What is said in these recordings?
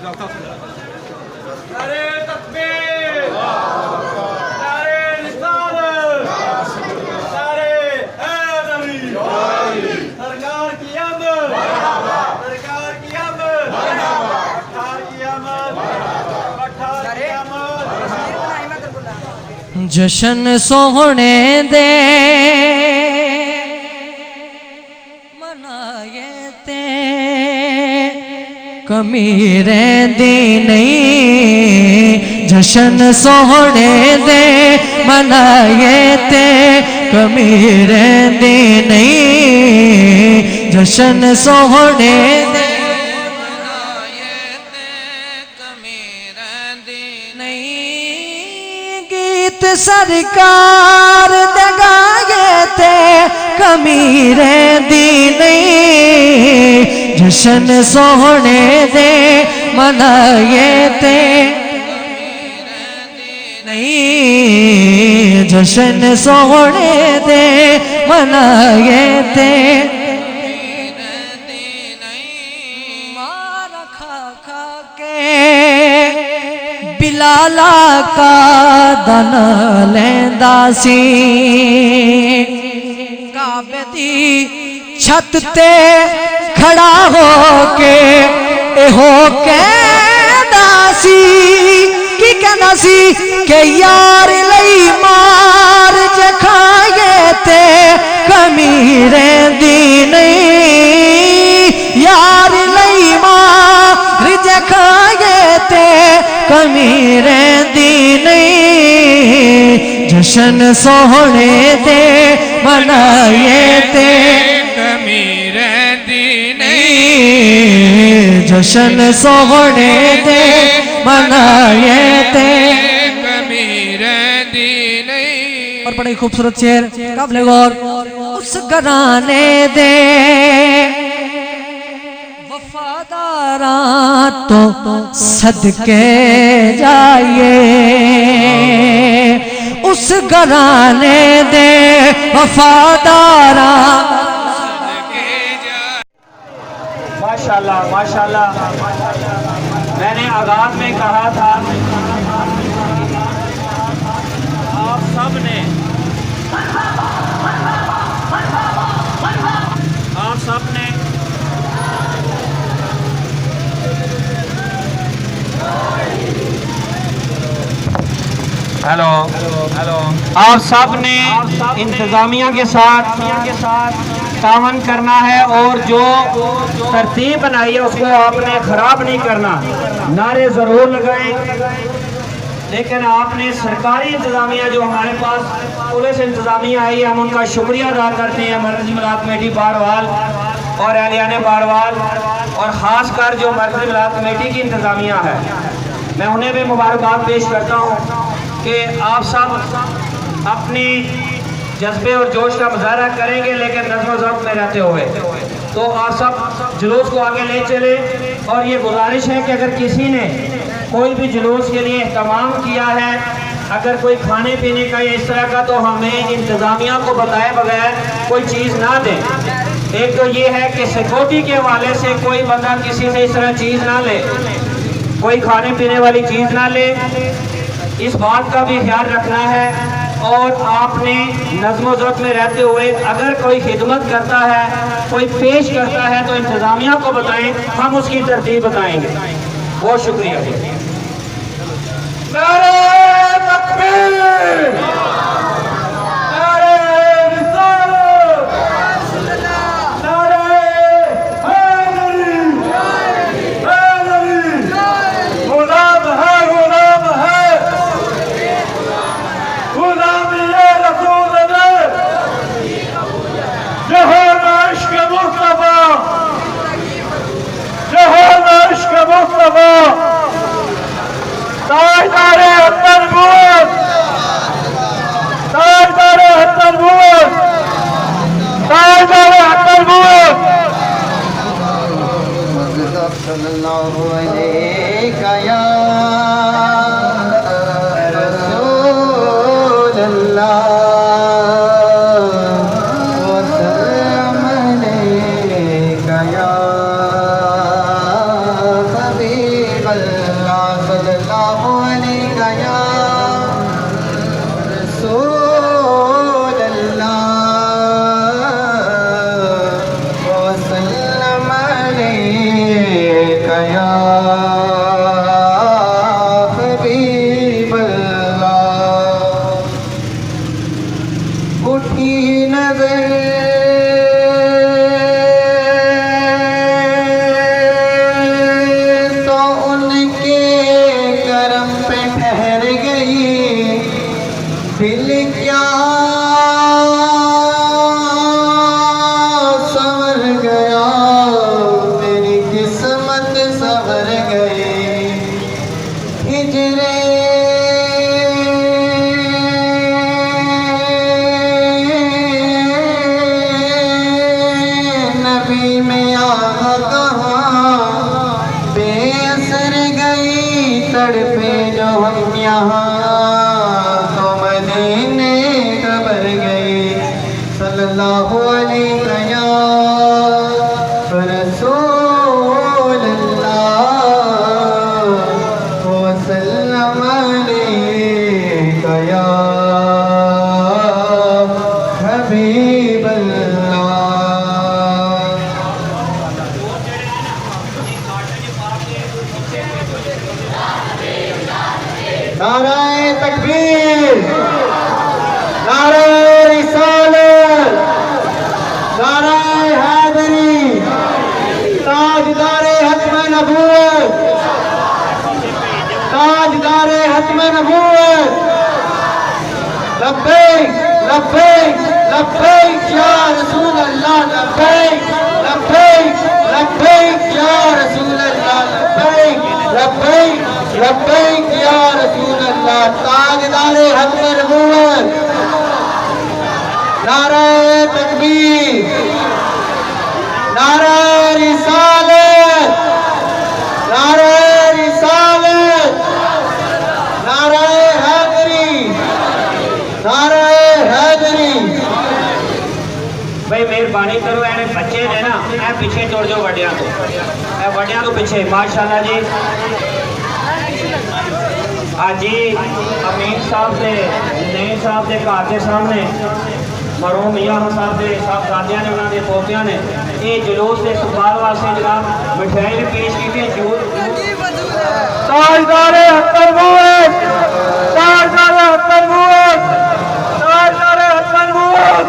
नारे तकबीर, नारे रिसालत, नारे हैदरी, सरकार की आमद, सरकार की आमद, पठार की आमद, पठार की आमद। जशन सोहने दे मनाए ते कमी रहंदी नहीं। जशन सोहने दे मनाए ते कमी रहंदी नहीं। जशन सोहने दे मनाए ते कमी रहंदी नहीं। गीत सरकार दे गाए ते कमी रहंदी नहीं। जशन सोहने दे मनाए ते नहीं। जशन सोहने दे मनाए ते मार खा खा के बिलाला का दन लेंदा सी। काबे दी छत ते खड़ा हो के एहो कहदा सी की कहना सी के यार लई मार जे खाए ते कमी रहंदी नहीं। यार लई मार जे खाए ते कमी रहंदी नहीं। जशन सोहने दे मनाए ते कमी रहंदी नहीं। जशन सोहने दे मनाए ते कमी रहंदी नहीं। और बड़ी खूबसूरत शेर काबिले गौर। उस घराने दे वफादारां तो सदके जाइए। उस घराने दे वफादारां माशाल्लाह माशाल्लाह। मैंने आगाज में कहा था आप सब ने हेलो हेलो आप सब ने इंतजामिया के साथ तावन करना है और जो तरतीब बनाई है उसको आपने ख़राब नहीं करना। नारे ज़रूर लगाएं, लेकिन आपने सरकारी इंतजामिया जो हमारे पास पुलिस इंतजामिया आई है, हम उनका शुक्रिया अदा करते हैं। मरकज़ी मिलाद कमेटी बारवाल और एहलियाने बारवाल और ख़ास कर जो मरकज़ी मिलाद कमेटी की इंतजामिया है, मैं उन्हें भी मुबारकबाद पेश करता हूँ कि आप सब अपनी जज्बे और जोश का मुजाहरा करेंगे, लेकिन नज़्म ज़ब्त में रहते हुए। तो आप सब जुलूस को आगे ले चले और ये गुजारिश है कि अगर किसी ने कोई भी जुलूस के लिए एहतमाम किया है, अगर कोई खाने पीने का या इस तरह का, तो हमें इंतज़ामिया को बताए बगैर कोई चीज़ ना दें। एक तो ये है कि सिक्योरिटी के हवाले से कोई बंदा किसी से इस तरह चीज़ ना ले, कोई खाने पीने वाली चीज़ ना ले, इस बात का भी ख्याल रखना है। और आपने नज़्म ज़ब्त में रहते हुए अगर कोई खिदमत करता है, कोई पेश करता है, तो इंतज़ामिया को बताएं, हम उसकी तरतीब बताएंगे। बहुत शुक्रिया जी। नारे तकबीर, नारे रिसालत, नारे हैदरी, हैदरी, गुलाम है, गुलाम है, गुलामी ये रसूल ने, जहान इश्क़ मुस्तफ़ा, जहान इश्क़ मुस्तफ़ा, ताजदारे हत्तरबूत, ताजदारे हत्तरबूत, ताजदारे हत्तरबूत। सल्लल्लाहु अलैहि या रसूल अल्लाह व सल्लम अलैका या हबीब अल्लाह। सल्लल्लाहु अलैहि या रसूल अल्लाह वसल्लम अलैका या हबीब अल्लाह। उठी नजर दिल क्या संवर गया, मेरी किस्मत संवर गई। हिजरे नबी में आगा कहाँ बेअसर गई, तड़पे जो हम यहाँ खबर गई। सल्लल्लाहु अलैहि या रसूल अल्लाह वसल्लम अलैका या हबीब अल्लाह। नाराए तकबीर, नाराए रिसालत, नाराए हैदरी, ताजदारे हत्म नबूवत, ताजदारे हत्म नबूवत। लब्बैक लब्बैक लब्बैक या रसूल अल्लाह, लब्बैक लब्बैक लब्बैक या रसूल अल्लाह, लब्बैक लब्बैक लब्बैक या रसूल अल्लाह। ताजदारे हत्म नबूवत, नाराए तकबीर, नाराए रिसालत, नाराए रिसालत, नाराए हैदरी, नाराए हैदरी। भाई मेहरबानी करो, एने बच्चे ने ना ए पीछे तुर जाओ वड्डियां तो, ए वड्डियां तो पीछे। माशाल्लाह जी। आज जी अमीन साहब से नईम साहब के घर के सामने मरूम मियाँ साहब के साहबजादियां ने, उन्होंने पोतियां ने ये जुलूस के इस्तकबाल वास्ते जनाब मिठाई भी पेश की थी। ताजदारे हत्तर बुत, ताजदारे हत्तर बुत, ताजदारे हत्तर बुत।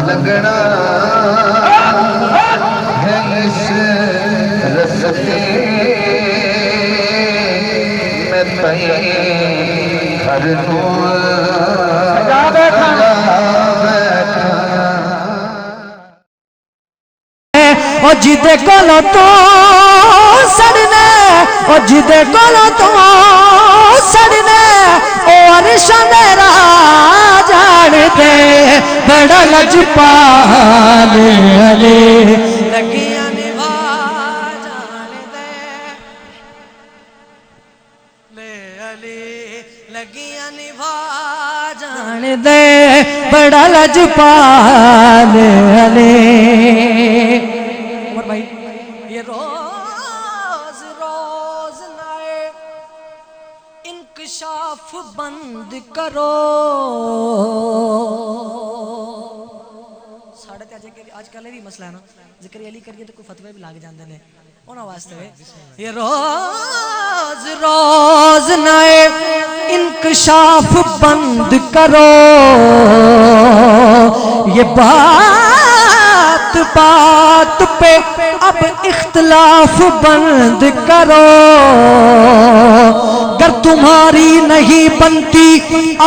लगना है इस रस्ते में हर ओ जिदे कोलो तो सड़ने, ओ जिदे कोलो तो सड़ने, ओ अरशा मेरा जान दे, बड़ा लजपाल अले लगिया निभा जान दे, ले अली लगिया निभा जान दे, बड़ा लजपाल अले। उमर भाई ये रोज रोज नए इंकशाफ बंद करो। साढ़े आजकल भी मसला है ना, जिक्र अली करिए तो कोई फतवे भी लाग जाते हैं उन्होंने वास्ते। ये रोज रोज नए इंकशाफ बंद करो, ये बात बात पे अब इख्तिलाफ बंद करो। अगर तुम्हारी नहीं बनती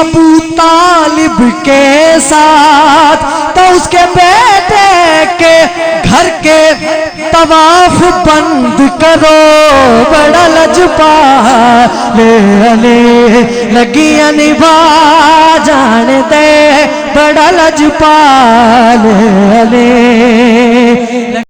अबू तालिब के साथ, तो उसके बेटे के घर के तवाफ बंद करो। बड़ा लजपाले लगिया निभा जान दे, बड़ा लजपाले